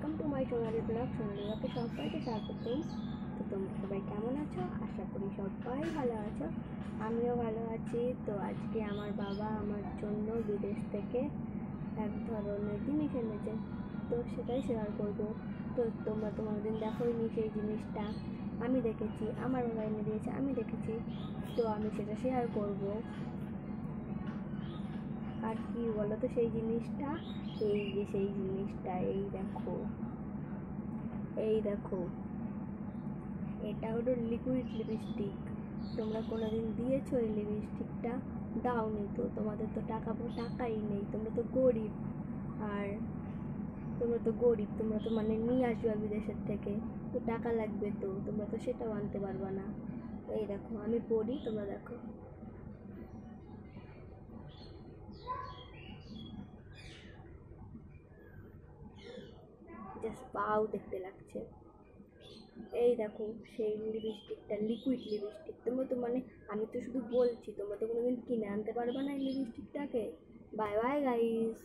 Welcome to my Sonali blog. Sonali ব্লগে সবাইকে স্বাগতম। তো তোমরা সবাই কেমন আছো? আশা করি সবাই ভালো আছো, আমিও ভালো আছি। তো আজকে আমার বাবা আমার জন্য বিদেশ থেকে এক ধরনের জিনিস এনেছে, তো সেটাই শেয়ার করবো। তো তোমরা তোমাদের দেখোইনি সেই জিনিসটা, আমি দেখেছি, আমার বাবা এনে দিয়েছে, আমি দেখেছি, তো আমি সেটা শেয়ার করবো। আর কি বলো তো সেই জিনিসটা? এই যে সেই জিনিসটা, এই দেখো এটা হলো লিকুইড লিপস্টিক। তোমরা কোনোদিন দিয়েছো এই লিপস্টিকটা? দাওনি তো, তোমাদের তো টাকাই নেই, তোমরা তো গরিব। আর তোমরা তো মানে নিয়ে আসবে বিদেশের থেকে, তো টাকা লাগবে, তো তোমরা তো সেটাও আনতে পারবা না। এই দেখো আমি পড়ি, তোমরা দেখো। জাস্ট পাও দেখতে লাগছে। এই দেখো সেই লিপস্টিকটা, লিকুইড লিপস্টিক। তোমরা তো মানে আমি তো শুধু বলছি, তোমরা তো কোনোদিন কিনে আনতে পারবে না এই লিপস্টিকটাকে। Bye bye guys.